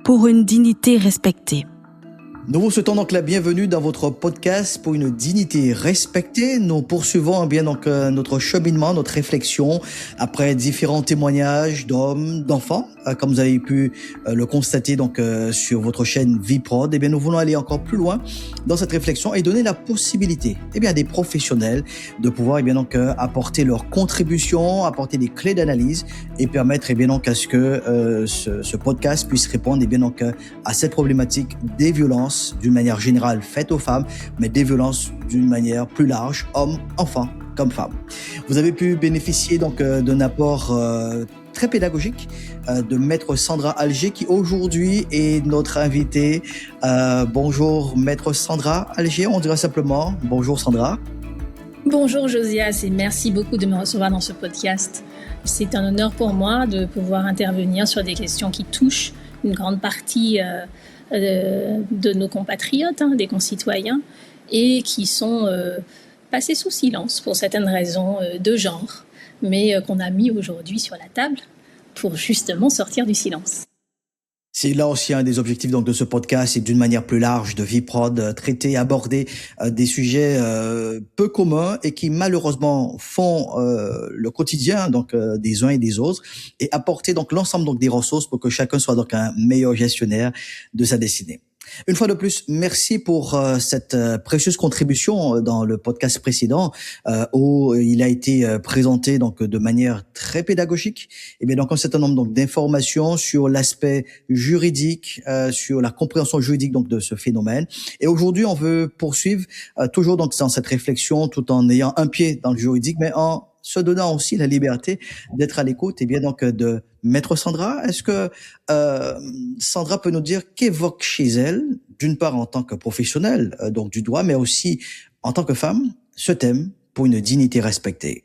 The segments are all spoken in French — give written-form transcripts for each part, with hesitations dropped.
Pour une dignité respectée. Nous vous souhaitons donc la bienvenue dans votre podcast pour une dignité respectée. Nous poursuivons bien donc notre cheminement, notre réflexion après différents témoignages d'hommes, d'enfants, comme vous avez pu le constater donc sur votre chaîne Viprod. Eh bien, nous voulons aller encore plus loin dans cette réflexion et donner la possibilité, à des professionnels de pouvoir donc apporter leur contribution, apporter des clés d'analyse et permettre donc à ce que ce podcast puisse répondre donc à cette problématique des violences d'une manière générale faites aux femmes, mais des violences d'une manière plus large, hommes, enfants comme femmes. Vous avez pu bénéficier donc d'un apport très pédagogique de Maître Sandra Alger qui aujourd'hui est notre invitée. Bonjour Maître Sandra Alger, on dira simplement bonjour Sandra. Bonjour Josias et merci beaucoup de me recevoir dans ce podcast. C'est un honneur pour moi de pouvoir intervenir sur des questions qui touchent une grande partie de nos compatriotes, des concitoyens, et qui sont passés sous silence pour certaines raisons de genre, mais qu'on a mis aujourd'hui sur la table pour justement sortir du silence. C'est là aussi un des objectifs donc de ce podcast, et d'une manière plus large de Viprod, traiter, aborder des sujets peu communs et qui malheureusement font le quotidien donc des uns et des autres, et apporter donc l'ensemble donc des ressources pour que chacun soit donc un meilleur gestionnaire de sa destinée. Une fois de plus, merci pour cette précieuse contribution dans le podcast précédent où il a été présenté donc de manière très pédagogique et bien donc un certain nombre donc d'informations sur l'aspect juridique, sur la compréhension juridique donc de ce phénomène. Et aujourd'hui, on veut poursuivre toujours donc dans cette réflexion tout en ayant un pied dans le juridique, mais en se donnant aussi la liberté d'être à l'écoute et bien donc de Maître Sandra. Est-ce que Sandra peut nous dire qu'évoque chez elle, d'une part en tant que professionnelle donc du droit, mais aussi en tant que femme, ce thème pour une dignité respectée?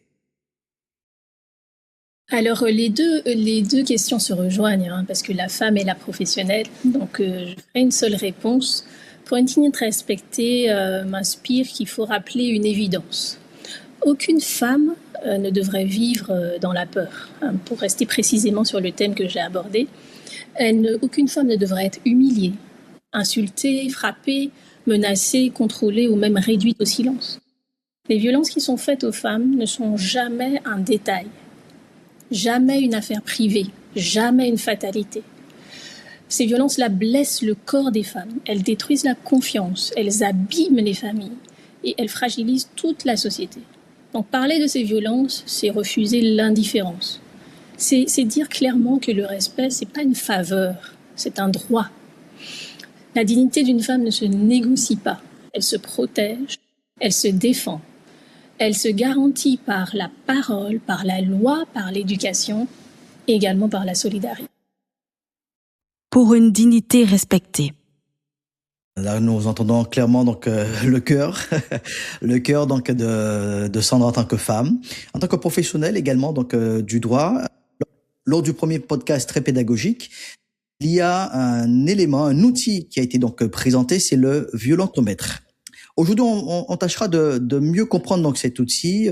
Alors les deux questions se rejoignent parce que la femme est la professionnelle, donc je ferai une seule réponse. Pour une dignité respectée m'inspire qu'il faut rappeler une évidence. Aucune femme ne devrait vivre dans la peur. Pour rester précisément sur le thème que j'ai abordé, aucune femme ne devrait être humiliée, insultée, frappée, menacée, contrôlée ou même réduite au silence. Les violences qui sont faites aux femmes ne sont jamais un détail, jamais une affaire privée, jamais une fatalité. Ces violences-là blessent le corps des femmes, elles détruisent la confiance, elles abîment les familles et elles fragilisent toute la société. Donc parler de ces violences, c'est refuser l'indifférence. C'est dire clairement que le respect, c'est pas une faveur, c'est un droit. La dignité d'une femme ne se négocie pas, elle se protège, elle se défend. Elle se garantit par la parole, par la loi, par l'éducation, et également par la solidarité. Pour une dignité respectée. Là, nous entendons clairement donc le cœur, le cœur donc de Sandra en tant que femme, en tant que professionnelle également donc du droit. Lors du premier podcast très pédagogique, il y a un élément, un outil qui a été donc présenté, c'est le violentomètre. Aujourd'hui, on tâchera de mieux comprendre donc cet outil,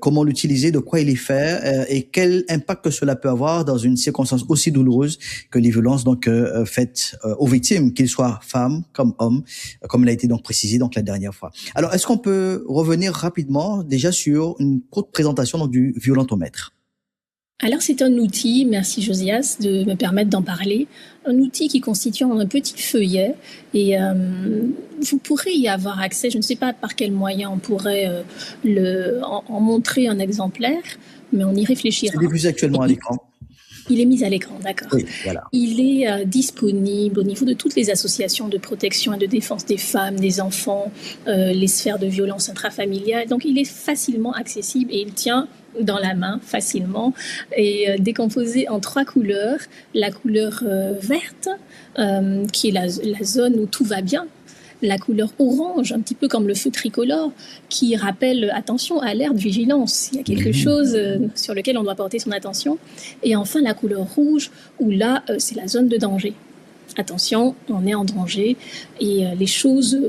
comment l'utiliser, de quoi il est fait et quel impact cela peut avoir dans une circonstance aussi douloureuse que les violences donc faites aux victimes, qu'ils soient femmes comme hommes, comme il a été donc précisé donc la dernière fois. Alors, est-ce qu'on peut revenir rapidement déjà sur une courte présentation donc du violentomètre? Alors c'est un outil, merci Josias de me permettre d'en parler, un outil qui constitue un petit feuillet et vous pourrez y avoir accès, je ne sais pas par quel moyen on pourrait en montrer un exemplaire, mais on y réfléchira. C'est diffusé actuellement à l'écran. Il est mis à l'écran, d'accord. Oui, voilà. Il est disponible au niveau de toutes les associations de protection et de défense des femmes, des enfants, les sphères de violence intrafamiliale. Donc il est facilement accessible et il tient dans la main facilement et décomposé en 3 couleurs. La couleur verte, qui est la zone où tout va bien. La couleur orange, un petit peu comme le feu tricolore, qui rappelle attention, alerte, vigilance. Il y a quelque chose sur lequel on doit porter son attention. Et enfin, la couleur rouge, où là, c'est la zone de danger. Attention, on est en danger et les choses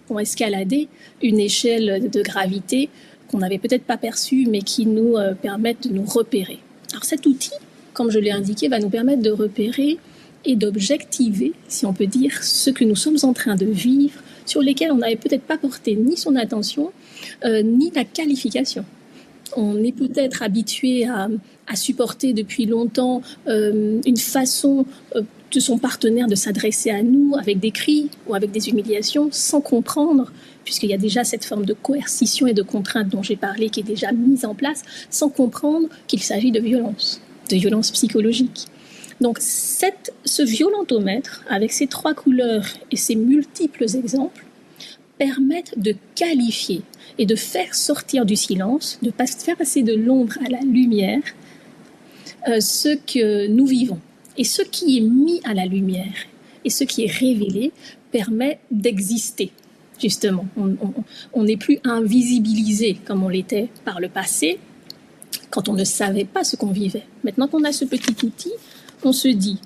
ont escaladé une échelle de gravité qu'on n'avait peut-être pas perçue, mais qui nous permettent de nous repérer. Alors cet outil, comme je l'ai indiqué, va nous permettre de repérer et d'objectiver, si on peut dire, ce que nous sommes en train de vivre, sur lesquels on n'avait peut-être pas porté ni son attention, ni la qualification. On est peut-être habitué à supporter depuis longtemps une façon de son partenaire de s'adresser à nous avec des cris ou avec des humiliations, sans comprendre, puisqu'il y a déjà cette forme de coercition et de contrainte dont j'ai parlé qui est déjà mise en place, sans comprendre qu'il s'agit de violence psychologique. Donc ce violentomètre, avec ses 3 couleurs et ses multiples exemples, permettent de qualifier et de faire sortir du silence, de faire passer de l'ombre à la lumière ce que nous vivons. Et ce qui est mis à la lumière et ce qui est révélé permet d'exister, justement. On n'est plus invisibilisé comme on l'était par le passé, quand on ne savait pas ce qu'on vivait. Maintenant qu'on a ce petit outil, on se dit,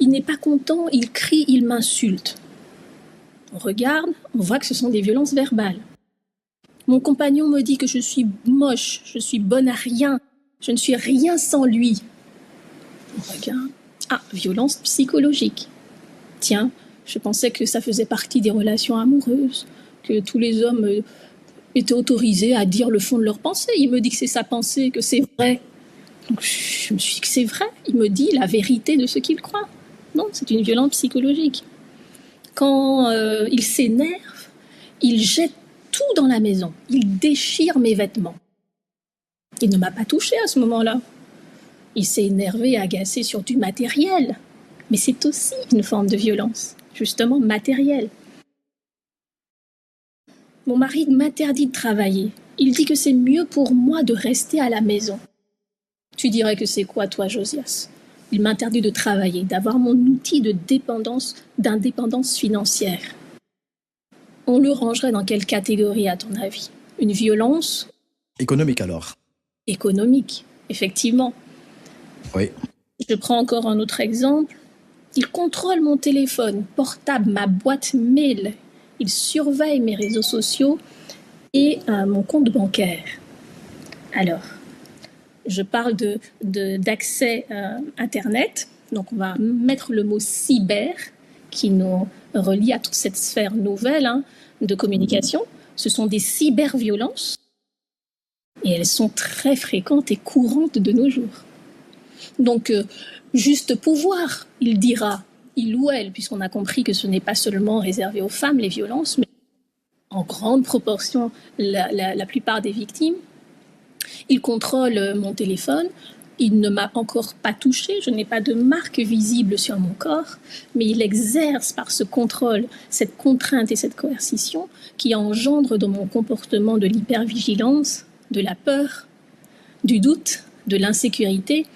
il n'est pas content, il crie, il m'insulte. On regarde, on voit que ce sont des violences verbales. Mon compagnon me dit que je suis moche, je suis bonne à rien, je ne suis rien sans lui. On regarde, violence psychologique. Tiens, je pensais que ça faisait partie des relations amoureuses, que tous les hommes étaient autorisés à dire le fond de leur pensée. Il me dit que c'est sa pensée, que c'est vrai. Donc je me suis dit que c'est vrai. Il me dit la vérité de ce qu'il croit. Non, c'est une violence psychologique. Quand il s'énerve, il jette tout dans la maison. Il déchire mes vêtements. Il ne m'a pas touchée à ce moment-là. Il s'est énervé, agacé sur du matériel. Mais c'est aussi une forme de violence, justement matérielle. Mon mari m'interdit de travailler. Il dit que c'est mieux pour moi de rester à la maison. Tu dirais que c'est quoi, toi, Josias ? Il m'interdit de travailler, d'avoir mon outil de d'indépendance financière. On le rangerait dans quelle catégorie, à ton avis ? Une violence ? Économique, alors. Économique, effectivement. Oui. Je prends encore un autre exemple. Il contrôle mon téléphone portable, ma boîte mail. Il surveille mes réseaux sociaux et mon compte bancaire. Alors, je parle d'accès Internet. Donc, on va mettre le mot cyber qui nous relie à toute cette sphère nouvelle de communication. Ce sont des cyberviolences et elles sont très fréquentes et courantes de nos jours. Donc, juste pouvoir, il dira, il ou elle, puisqu'on a compris que ce n'est pas seulement réservé aux femmes, les violences, mais en grande proportion, la plupart des victimes. Il contrôle mon téléphone, il ne m'a encore pas touchée, je n'ai pas de marque visible sur mon corps, mais il exerce par ce contrôle, cette contrainte et cette coercition qui engendre dans mon comportement de l'hypervigilance, de la peur, du doute, de l'insécurité,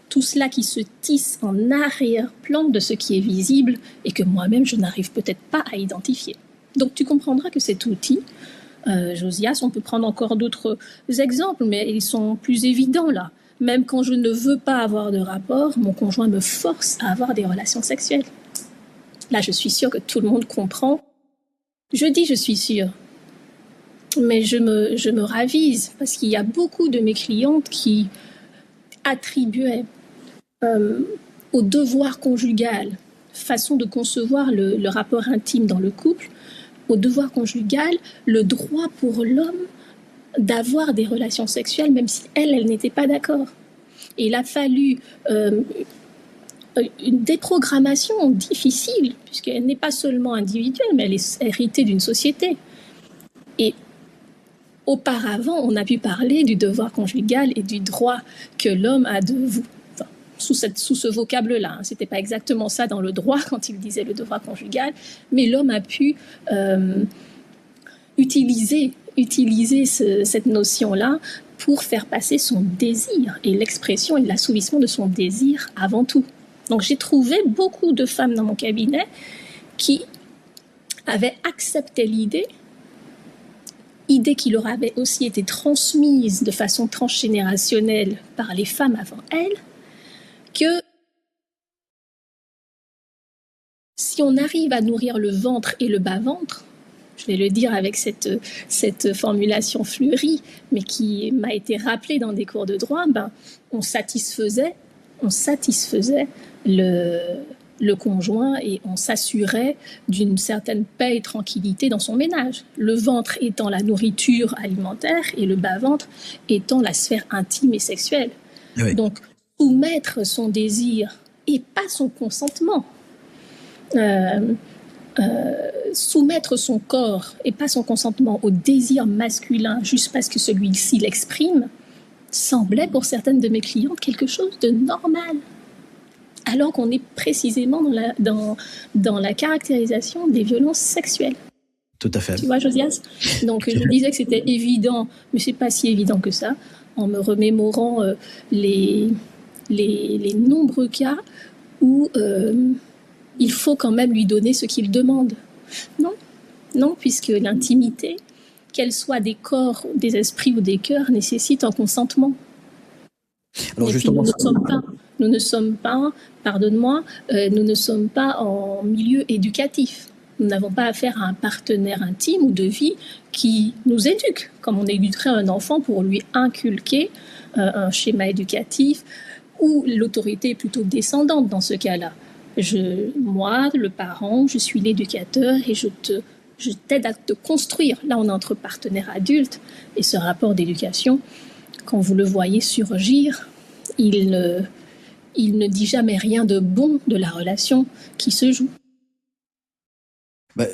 tout cela qui se tisse en arrière-plan de ce qui est visible et que moi-même je n'arrive peut-être pas à identifier. Donc tu comprendras que cet outil, Josias, on peut prendre encore d'autres exemples, mais ils sont plus évidents là. Même quand je ne veux pas avoir de rapport, mon conjoint me force à avoir des relations sexuelles. Là, je suis sûre que tout le monde comprend. Je dis je suis sûre, mais je me ravise parce qu'il y a beaucoup de mes clientes qui attribuaient au devoir conjugal, façon de concevoir le rapport intime dans le couple, au devoir conjugal, le droit pour l'homme d'avoir des relations sexuelles, même si elle n'était pas d'accord. Et il a fallu une déprogrammation difficile, puisqu'elle n'est pas seulement individuelle, mais elle est héritée d'une société. Et auparavant, on a pu parler du devoir conjugal et du droit que l'homme a de vous. Sous ce vocable-là. C'était pas exactement ça dans le droit quand il disait le devoir conjugal, mais l'homme a pu utiliser cette notion-là pour faire passer son désir et l'expression et l'assouvissement de son désir avant tout. Donc j'ai trouvé beaucoup de femmes dans mon cabinet qui avaient accepté l'idée qui leur avait aussi été transmise de façon transgénérationnelle par les femmes avant elles, que si on arrive à nourrir le ventre et le bas-ventre, je vais le dire avec cette formulation fleurie, mais qui m'a été rappelée dans des cours de droit, on satisfaisait le conjoint et on s'assurait d'une certaine paix et tranquillité dans son ménage. Le ventre étant la nourriture alimentaire et le bas-ventre étant la sphère intime et sexuelle. Oui. Donc, soumettre son désir et pas son consentement, soumettre son corps et pas son consentement au désir masculin juste parce que celui-ci l'exprime, semblait pour certaines de mes clientes quelque chose de normal. Alors qu'on est précisément dans la caractérisation des violences sexuelles. Tout à fait. Tu vois, Josias ? Donc, je disais que c'était évident, mais c'est pas si évident que ça, en me remémorant les nombreux cas où il faut quand même lui donner ce qu'il demande. Non, puisque l'intimité, qu'elle soit des corps, des esprits ou des cœurs, nécessite un consentement. Alors et justement, puis nous ne sommes pas, pardonne-moi, nous ne sommes pas en milieu éducatif. Nous n'avons pas affaire à un partenaire intime ou de vie qui nous éduque, comme on éduquerait un enfant pour lui inculquer un schéma éducatif, où l'autorité est plutôt descendante dans ce cas-là. Moi, le parent, je suis l'éducateur et je t'aide à te construire. Là, on est entre partenaires adultes et ce rapport d'éducation, quand vous le voyez surgir, il ne dit jamais rien de bon de la relation qui se joue.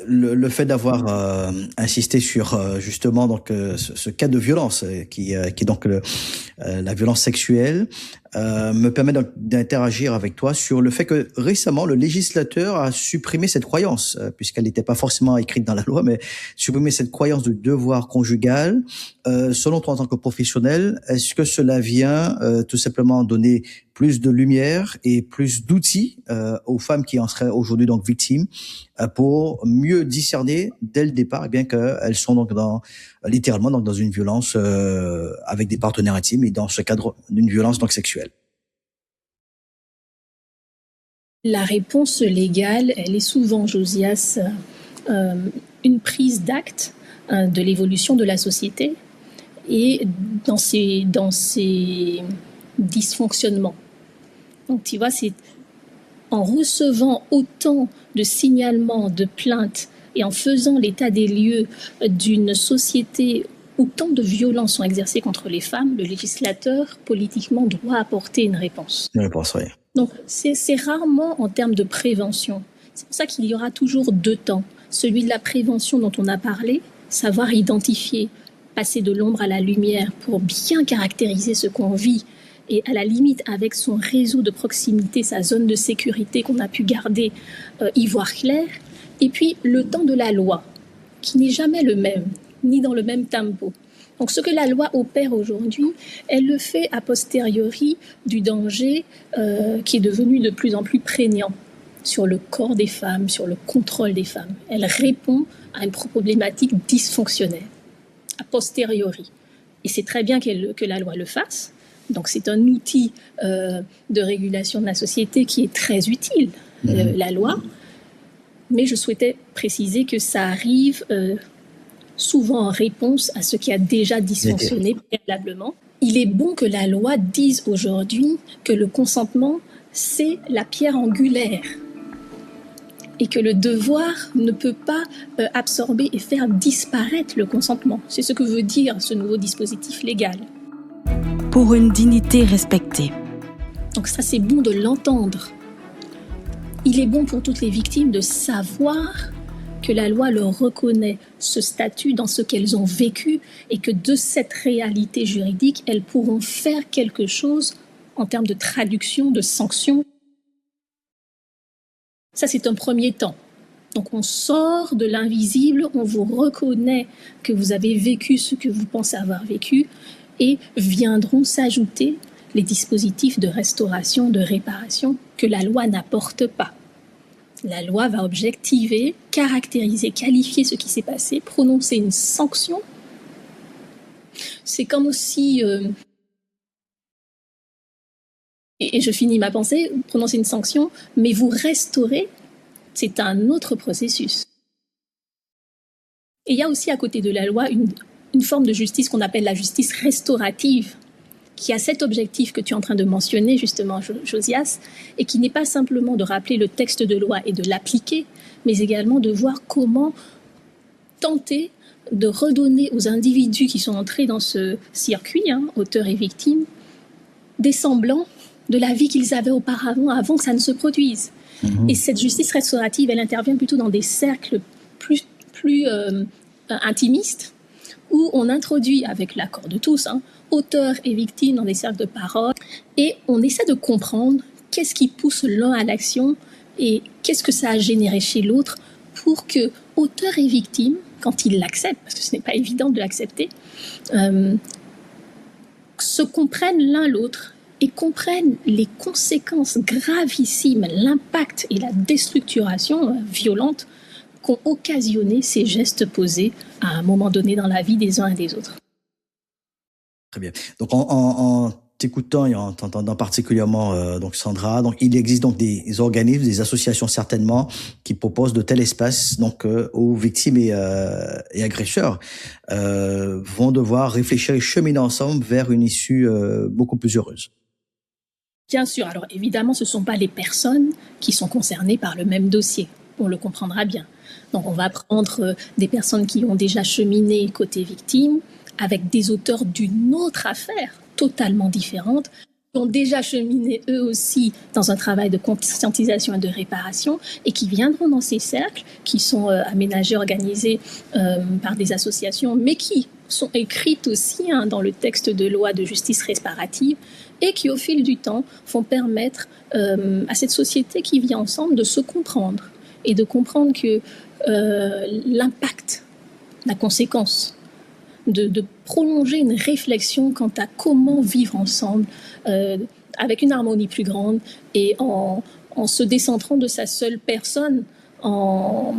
Le fait d'avoir insisté sur justement donc ce cas de violence qui est donc la violence sexuelle me permet d'interagir avec toi sur le fait que récemment le législateur a supprimé cette croyance puisqu'elle n'était pas forcément écrite dans la loi, mais supprimé cette croyance de devoir conjugal. Selon toi en tant que professionnel, est-ce que cela vient tout simplement donner plus de lumière et plus d'outils aux femmes qui en seraient aujourd'hui donc victimes pour mieux discerner dès le départ, bien qu'elles sont donc littéralement donc dans une violence avec des partenaires intimes et dans ce cadre d'une violence donc sexuelle? La réponse légale, elle est souvent, Josias, une prise d'acte de l'évolution de la société et dans ses dysfonctionnements. Donc tu vois, c'est en recevant autant de signalements, de plaintes et en faisant l'état des lieux d'une société où tant de violences sont exercées contre les femmes, le législateur, politiquement, doit apporter une réponse. Une réponse, oui. Donc, c'est rarement en termes de prévention. C'est pour ça qu'il y aura toujours deux temps. Celui de la prévention dont on a parlé, savoir identifier, passer de l'ombre à la lumière pour bien caractériser ce qu'on vit et à la limite, avec son réseau de proximité, sa zone de sécurité qu'on a pu garder, y voir clair. Et puis, le temps de la loi, qui n'est jamais le même, ni dans le même tempo. Donc, ce que la loi opère aujourd'hui, elle le fait a posteriori du danger qui est devenu de plus en plus prégnant sur le corps des femmes, sur le contrôle des femmes. Elle répond à une problématique dysfonctionnelle, a posteriori. Et c'est très bien que la loi le fasse. Donc, c'est un outil de régulation de la société qui est très utile, la loi. Mais je souhaitais préciser que ça arrive souvent en réponse à ce qui a déjà dysfonctionné préalablement. Il est bon que la loi dise aujourd'hui que le consentement, c'est la pierre angulaire et que le devoir ne peut pas absorber et faire disparaître le consentement. C'est ce que veut dire ce nouveau dispositif légal. Pour une dignité respectée. Donc ça, c'est bon de l'entendre. Il est bon pour toutes les victimes de savoir que la loi leur reconnaît ce statut dans ce qu'elles ont vécu et que de cette réalité juridique, elles pourront faire quelque chose en termes de traduction, de sanction. Ça, c'est un premier temps. Donc, on sort de l'invisible, on vous reconnaît que vous avez vécu ce que vous pensez avoir vécu et viendront s'ajouter les dispositifs de restauration, de réparation que la loi n'apporte pas. La loi va objectiver, caractériser, qualifier ce qui s'est passé, prononcer une sanction. C'est comme si... Et je finis ma pensée, prononcer une sanction, mais vous restaurer, c'est un autre processus. Et il y a aussi à côté de la loi une forme de justice qu'on appelle la justice restaurative. qui a cet objectif que tu es en train de mentionner justement, Josias, et qui n'est pas simplement de rappeler le texte de loi et de l'appliquer, mais également de voir comment tenter de redonner aux individus qui sont entrés dans ce circuit, auteurs et victimes, des semblants de la vie qu'ils avaient auparavant, avant que ça ne se produise. Et cette justice restaurative, elle intervient plutôt dans des cercles plus intimistes, où on introduit, avec l'accord de tous, auteurs et victimes dans des cercles de parole, et on essaie de comprendre qu'est-ce qui pousse l'un à l'action et qu'est-ce que ça a généré chez l'autre pour que auteurs et victimes, quand ils l'acceptent, parce que ce n'est pas évident de l'accepter, se comprennent l'un l'autre et comprennent les conséquences gravissimes, l'impact et la déstructuration violente qu'ont occasionné ces gestes posés à un moment donné dans la vie des uns et des autres. Très bien. Donc en t'écoutant et en t'entendant particulièrement donc Sandra, donc il existe donc des organismes, des associations certainement qui proposent de tels espaces donc où victimes et agresseurs vont devoir réfléchir et cheminer ensemble vers une issue beaucoup plus heureuse. Bien sûr. Alors évidemment, ce ne sont pas les personnes qui sont concernées par le même dossier. On le comprendra bien. Donc on va prendre des personnes qui ont déjà cheminé côté victime avec des auteurs d'une autre affaire totalement différente, qui ont déjà cheminé eux aussi dans un travail de conscientisation et de réparation et qui viendront dans ces cercles qui sont aménagés, organisés par des associations, mais qui sont écrites aussi dans le texte de loi de justice restaurative et qui au fil du temps vont permettre à cette société qui vit ensemble de se comprendre et de comprendre que l'impact, la conséquence, de prolonger une réflexion quant à comment vivre ensemble avec une harmonie plus grande et en se décentrant de sa seule personne, en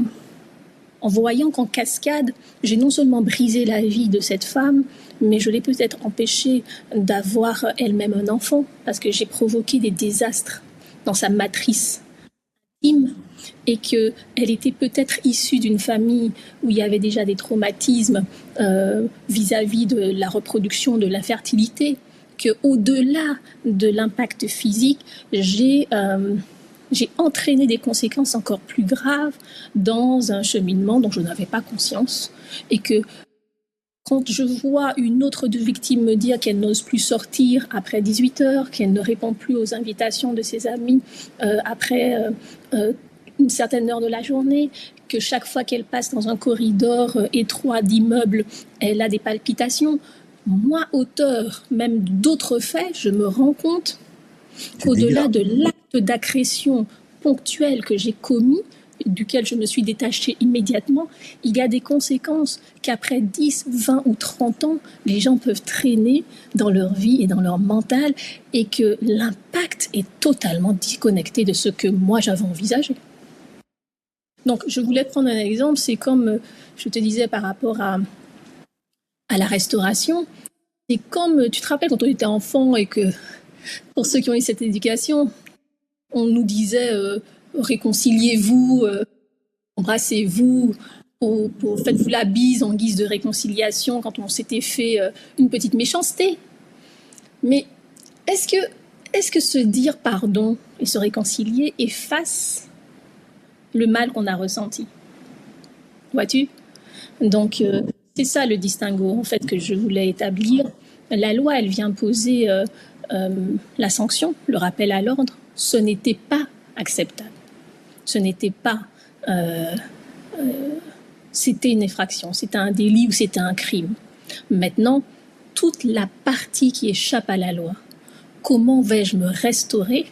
voyant qu'en cascade, j'ai non seulement brisé la vie de cette femme, mais je l'ai peut-être empêchée d'avoir elle-même un enfant parce que j'ai provoqué des désastres dans sa matrice intime et qu'elle était peut-être issue d'une famille où il y avait déjà des traumatismes vis-à-vis de la reproduction, de l'infertilité, qu'au-delà de l'impact physique, j'ai entraîné des conséquences encore plus graves dans un cheminement dont je n'avais pas conscience et que quand je vois une autre victime me dire qu'elle n'ose plus sortir après 18 heures, qu'elle ne répond plus aux invitations de ses amis après une certaine heure de la journée, que chaque fois qu'elle passe dans un corridor étroit d'immeuble, elle a des palpitations. Moi, auteur même d'autres faits, je me rends compte qu'au-delà de l'acte d'agression ponctuel que j'ai commis, duquel je me suis détachée immédiatement, il y a des conséquences qu'après 10, 20 ou 30 ans, les gens peuvent traîner dans leur vie et dans leur mental et que l'impact est totalement déconnecté de ce que moi j'avais envisagé. Donc, je voulais prendre un exemple, c'est comme je te disais par rapport à la restauration. C'est comme, tu te rappelles quand on était enfant et que, pour ceux qui ont eu cette éducation, on nous disait réconciliez-vous, embrassez-vous, faites-vous la bise en guise de réconciliation quand on s'était fait une petite méchanceté. Mais est-ce que se dire pardon et se réconcilier efface le mal qu'on a ressenti? Vois-tu? Donc, c'est ça le distinguo en fait que je voulais établir. La loi, elle vient poser la sanction, le rappel à l'ordre. Ce n'était pas acceptable. Ce n'était pas... c'était une infraction, c'était un délit ou c'était un crime. Maintenant, toute la partie qui échappe à la loi, comment vais-je me restaurer?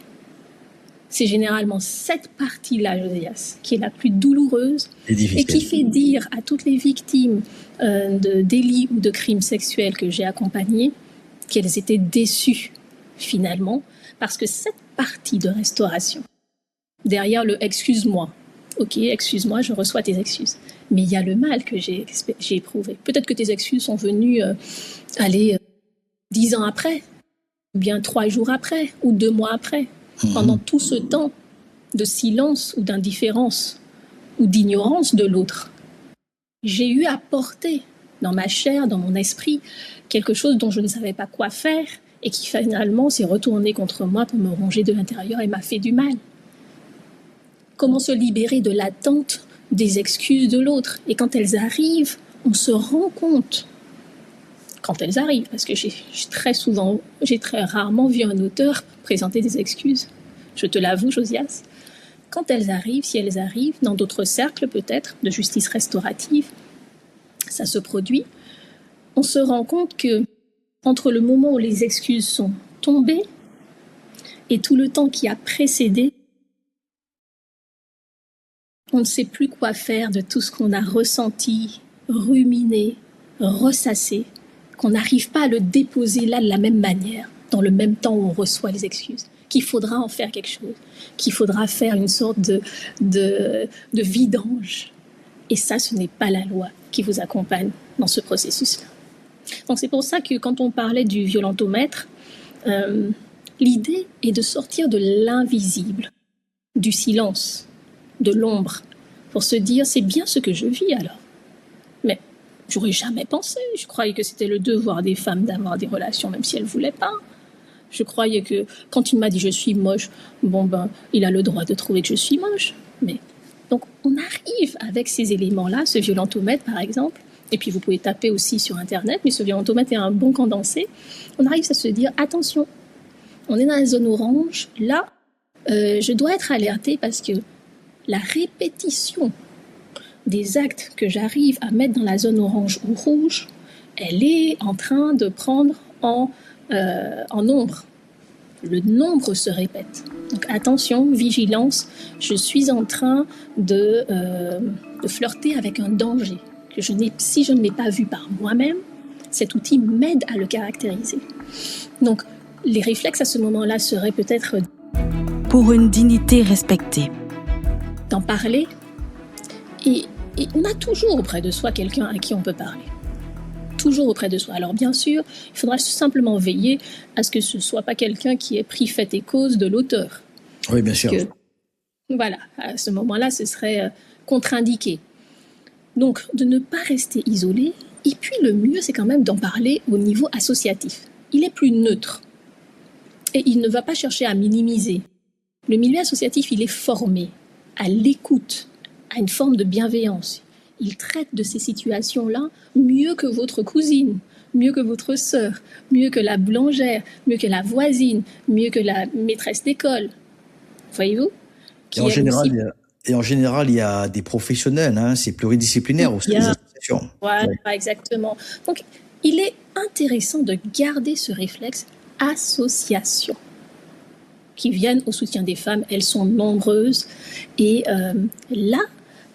C'est généralement cette partie-là, Josias, qui est la plus douloureuse et qui fait dire à toutes les victimes de délits ou de crimes sexuels que j'ai accompagnés qu'elles étaient déçues, finalement, parce que cette partie de restauration, derrière le « excuse-moi », ok, excuse-moi, je reçois tes excuses, mais il y a le mal que j'ai éprouvé. Peut-être que tes excuses sont venues 10 ans après, ou bien 3 jours après, ou 2 mois après. Pendant tout ce temps de silence ou d'indifférence ou d'ignorance de l'autre, j'ai eu à porter dans ma chair, dans mon esprit, quelque chose dont je ne savais pas quoi faire et qui finalement s'est retourné contre moi pour me ronger de l'intérieur et m'a fait du mal. Comment se libérer de l'attente des excuses de l'autre? Et quand elles arrivent, on se rend compte, quand elles arrivent, parce que j'ai très rarement vu un auteur présenter des excuses. Je te l'avoue, Josias. Quand elles arrivent, si elles arrivent, dans d'autres cercles peut-être, de justice restaurative, ça se produit, on se rend compte que entre le moment où les excuses sont tombées et tout le temps qui a précédé, on ne sait plus quoi faire de tout ce qu'on a ressenti, ruminé, ressassé, qu'on n'arrive pas à le déposer là de la même manière, dans le même temps où on reçoit les excuses, qu'il faudra en faire quelque chose, qu'il faudra faire une sorte de vidange. Et ça, ce n'est pas la loi qui vous accompagne dans ce processus-là. Donc c'est pour ça que quand on parlait du violentomètre, l'idée est de sortir de l'invisible, du silence, de l'ombre, pour se dire c'est bien ce que je vis alors. Mais j'aurais jamais pensé, je croyais que c'était le devoir des femmes d'avoir des relations même si elles ne voulaient pas. Je croyais que quand il m'a dit je suis moche, il a le droit de trouver que je suis moche. Mais donc on arrive avec ces éléments-là, ce violentomètre par exemple, et puis vous pouvez taper aussi sur internet, mais ce violentomètre est un bon condensé. On arrive à se dire attention, on est dans la zone orange, là je dois être alertée parce que la répétition des actes que j'arrive à mettre dans la zone orange ou rouge, elle est en train de prendre en nombre. Le nombre se répète. Donc attention, vigilance, je suis en train de flirter avec un danger que si je ne l'ai pas vu par moi-même, cet outil m'aide à le caractériser. Donc les réflexes à ce moment-là seraient peut-être pour une dignité respectée. D'en parler, et on a toujours auprès de soi quelqu'un à qui on peut parler. Toujours auprès de soi. Alors bien sûr, il faudra simplement veiller à ce que ce ne soit pas quelqu'un qui ait pris fait et cause de l'auteur. Oui, bien sûr. Voilà, à ce moment-là, ce serait contre-indiqué. Donc, de ne pas rester isolé, et puis le mieux, c'est quand même d'en parler au niveau associatif. Il est plus neutre, et il ne va pas chercher à minimiser. Le milieu associatif, il est formé à l'écoute, à une forme de bienveillance. Il traite de ces situations-là mieux que votre cousine, mieux que votre sœur, mieux que la boulangère, mieux que la voisine, mieux que la maîtresse d'école. Voyez-vous ? Et en général, il y a des professionnels, c'est pluridisciplinaire aussi, les associations. Voilà, exactement. Donc, il est intéressant de garder ce réflexe association qui viennent au soutien des femmes. Elles sont nombreuses. Et là,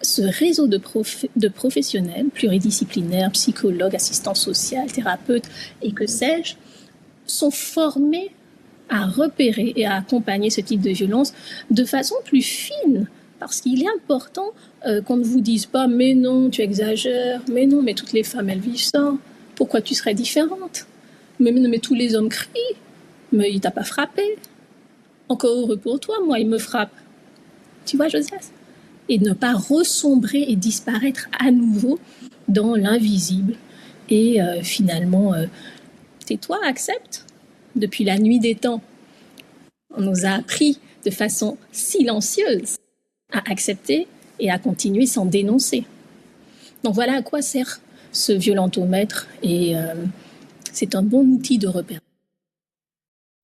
ce réseau de professionnels pluridisciplinaires, psychologues, assistants sociaux, thérapeutes et que sais-je, sont formés à repérer et à accompagner ce type de violence de façon plus fine. Parce qu'il est important qu'on ne vous dise pas « mais non, tu exagères, mais non, mais toutes les femmes, elles vivent ça. Pourquoi tu serais différente ? Mais tous les hommes crient, mais il t'a pas frappé. Encore heureux pour toi, moi, il me frappe. » Tu vois, Josias ? Et ne pas ressombrer et disparaître à nouveau dans l'invisible. Et finalement, tais-toi, accepte. Depuis la nuit des temps, on nous a appris de façon silencieuse à accepter et à continuer sans dénoncer. Donc voilà à quoi sert ce violentomètre et c'est un bon outil de repère.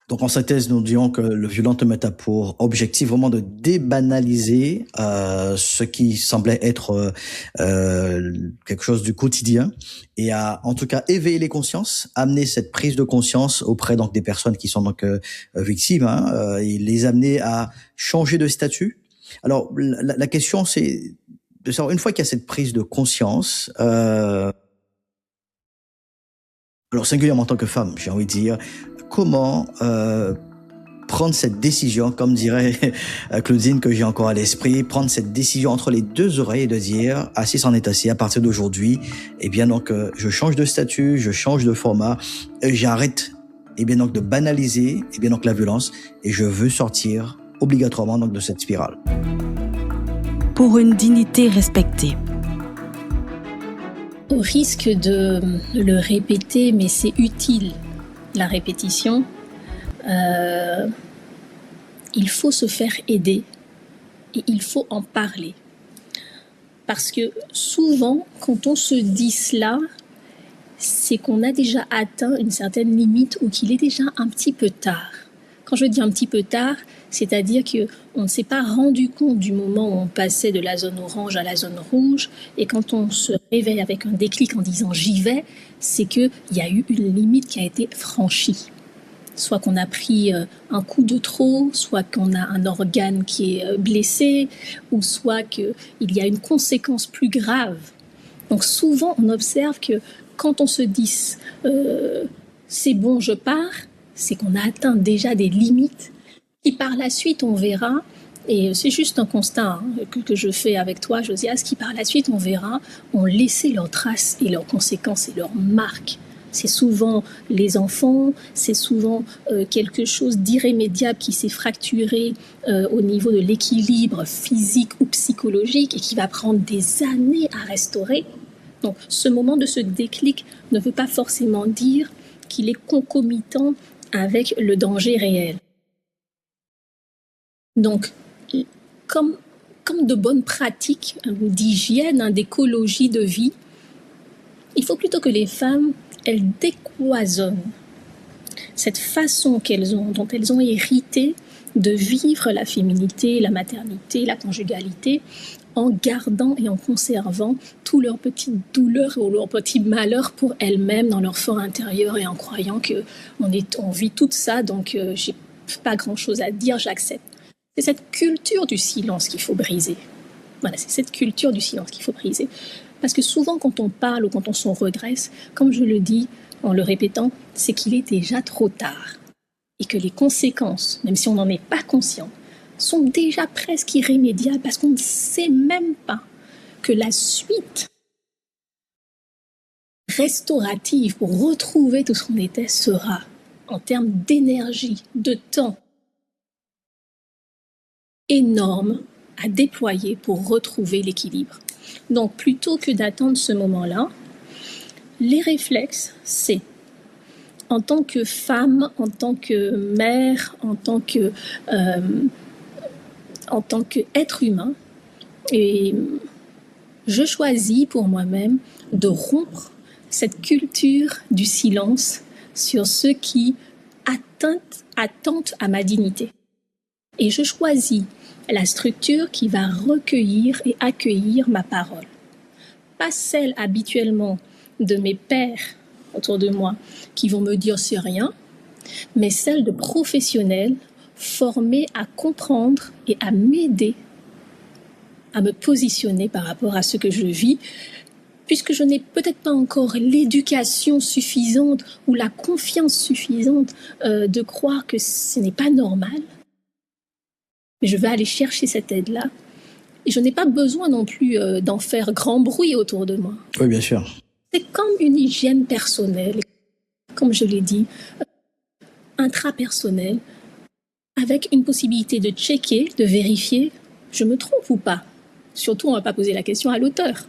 Donc en synthèse, nous disons que le violentomètre a pour objectif vraiment de débanaliser ce qui semblait être quelque chose du quotidien et à en tout cas éveiller les consciences, amener cette prise de conscience auprès donc des personnes qui sont donc victimes, et les amener à changer de statut. Alors la question c'est de savoir une fois qu'il y a cette prise de conscience, alors singulièrement en tant que femme, j'ai envie de dire, comment prendre cette décision, comme dirait Claudine que j'ai encore à l'esprit, prendre cette décision entre les deux oreilles et de dire assez c'en est assez, à partir d'aujourd'hui, eh bien donc je change de statut, je change de format, j'arrête donc de banaliser donc la violence et je veux sortir obligatoirement donc de cette spirale. Pour une dignité respectée. Au risque de le répéter, mais c'est utile. La répétition, il faut se faire aider et il faut en parler. Parce que souvent, quand on se dit cela, c'est qu'on a déjà atteint une certaine limite ou qu'il est déjà un petit peu tard. Quand je dis un petit peu tard, c'est-à-dire qu'on ne s'est pas rendu compte du moment où on passait de la zone orange à la zone rouge, et quand on se réveille avec un déclic en disant « j'y vais », c'est qu'il y a eu une limite qui a été franchie. Soit qu'on a pris un coup de trop, soit qu'on a un organe qui est blessé, ou soit qu'il y a une conséquence plus grave. Donc souvent, on observe que quand on se dit c'est bon, je pars, c'est qu'on a atteint déjà des limites qui par la suite, on verra, et c'est juste un constat que je fais avec toi, Josias, qui par la suite, on verra, ont laissé leurs traces et leurs conséquences et leurs marques. C'est souvent les enfants, c'est souvent quelque chose d'irrémédiable qui s'est fracturé au niveau de l'équilibre physique ou psychologique et qui va prendre des années à restaurer. Donc, ce moment de ce déclic ne veut pas forcément dire qu'il est concomitant avec le danger réel. Donc, comme de bonnes pratiques d'hygiène, d'écologie de vie, il faut plutôt que les femmes, elles décloisonnent cette façon dont elles ont hérité de vivre la féminité, la maternité, la conjugalité, en gardant et en conservant tous leurs petites douleurs ou leurs petits malheurs pour elles-mêmes dans leur fort intérieur et en croyant qu'on vit tout ça, donc j'ai pas grand-chose à dire, j'accepte. C'est cette culture du silence qu'il faut briser. Voilà, c'est cette culture du silence qu'il faut briser. Parce que souvent, quand on parle ou quand on s'en redresse, comme je le dis en le répétant, c'est qu'il est déjà trop tard. Et que les conséquences, même si on n'en est pas conscient, sont déjà presque irrémédiables parce qu'on ne sait même pas que la suite restaurative pour retrouver tout ce qu'on était sera, en termes d'énergie, de temps, énorme à déployer pour retrouver l'équilibre. Donc, plutôt que d'attendre ce moment-là, les réflexes, c'est en tant que femme, en tant que mère, en tant qu'être humain, et je choisis pour moi-même de rompre cette culture du silence sur ceux qui attentent à ma dignité. Et je choisis la structure qui va recueillir et accueillir ma parole. Pas celle habituellement de mes pairs autour de moi qui vont me dire c'est rien, mais celle de professionnels formés à comprendre et à m'aider à me positionner par rapport à ce que je vis, puisque je n'ai peut-être pas encore l'éducation suffisante ou la confiance suffisante de croire que ce n'est pas normal. Mais je vais aller chercher cette aide-là. Et je n'ai pas besoin non plus d'en faire grand bruit autour de moi. Oui, bien sûr. C'est comme une hygiène personnelle, comme je l'ai dit, intrapersonnelle, avec une possibilité de checker, de vérifier, je me trompe ou pas. Surtout, on ne va pas poser la question à l'auteur.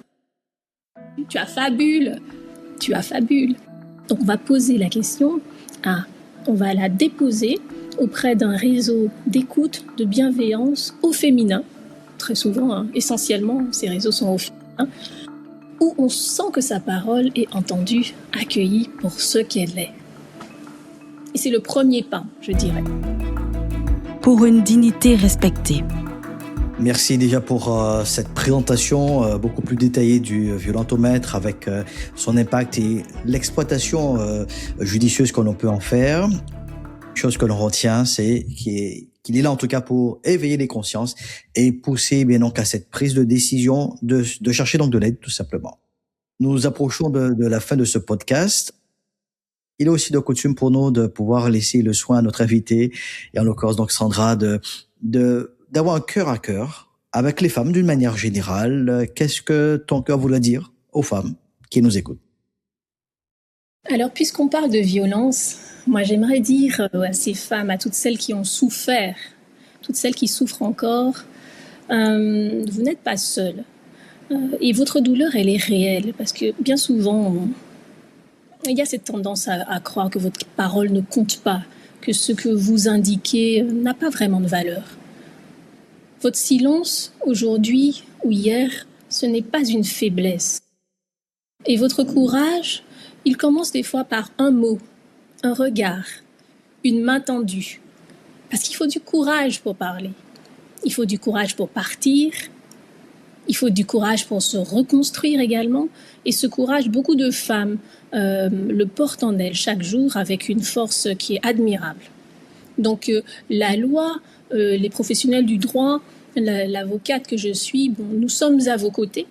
Tu affabules. Donc, on va poser la question, on va la déposer auprès d'un réseau d'écoute, de bienveillance au féminin. Très souvent, essentiellement, ces réseaux sont au féminin, où on sent que sa parole est entendue, accueillie pour ce qu'elle est. Et c'est le premier pas, je dirais. Pour une dignité respectée. Merci déjà pour cette présentation beaucoup plus détaillée du violentomètre avec son impact et l'exploitation judicieuse qu'on peut en faire. Chose que l'on retient, c'est qu'il est là en tout cas pour éveiller les consciences et pousser bien donc à cette prise de décision de chercher donc de l'aide tout simplement. Nous approchons de la fin de ce podcast. Il est aussi de coutume pour nous de pouvoir laisser le soin à notre invité et en l'occurrence donc Sandra d'avoir un cœur à cœur avec les femmes d'une manière générale. Qu'est-ce que ton cœur voudrait dire aux femmes qui nous écoutent? Alors, puisqu'on parle de violence, moi j'aimerais dire à ces femmes, à toutes celles qui ont souffert, toutes celles qui souffrent encore, vous n'êtes pas seules. Et votre douleur, elle est réelle, parce que bien souvent, il y a cette tendance à croire que votre parole ne compte pas, que ce que vous indiquez n'a pas vraiment de valeur. Votre silence, aujourd'hui ou hier, ce n'est pas une faiblesse. Et votre courage, il commence des fois par un mot, un regard, une main tendue. Parce qu'il faut du courage pour parler. Il faut du courage pour partir. Il faut du courage pour se reconstruire également. Et ce courage, beaucoup de femmes le portent en elles chaque jour avec une force qui est admirable. Donc la loi, les professionnels du droit, l'avocate que je suis, nous sommes à vos côtés.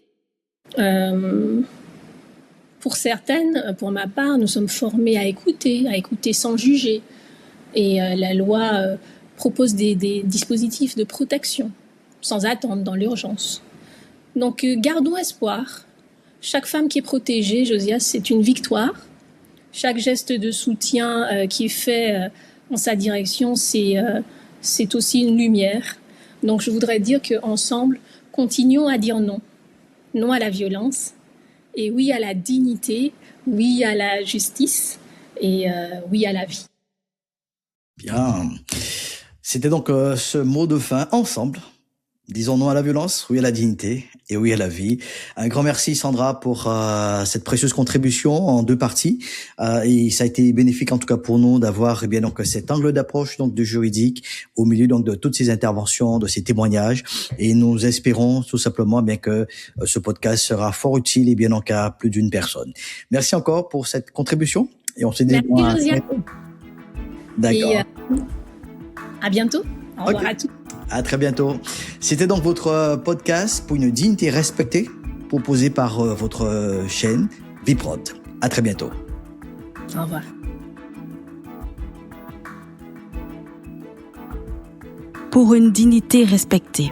Pour certaines, pour ma part, nous sommes formés à écouter sans juger. Et la loi propose des dispositifs de protection, sans attendre, dans l'urgence. Donc gardons espoir. Chaque femme qui est protégée, Josias, c'est une victoire. Chaque geste de soutien qui est fait en sa direction, c'est aussi une lumière. Donc je voudrais dire qu'ensemble, continuons à dire non. Non à la violence, et oui à la dignité, oui à la justice, et oui à la vie. Bien. C'était donc ce mot de fin, ensemble. Disons non à la violence, oui à la dignité et oui à la vie. Un grand merci Sandra pour cette précieuse contribution en 2 parties. Et ça a été bénéfique en tout cas pour nous d'avoir bien donc cet angle d'approche donc du juridique au milieu donc de toutes ces interventions, de ces témoignages. Et nous espérons tout simplement bien que ce podcast sera fort utile et bien donc à plus d'une personne. Merci encore pour cette contribution et on se dit d'accord. Et à bientôt. Au revoir à tous. À très bientôt. C'était donc votre podcast pour une dignité respectée, proposé par votre chaîne Viprod. À très bientôt. Au revoir. Pour une dignité respectée.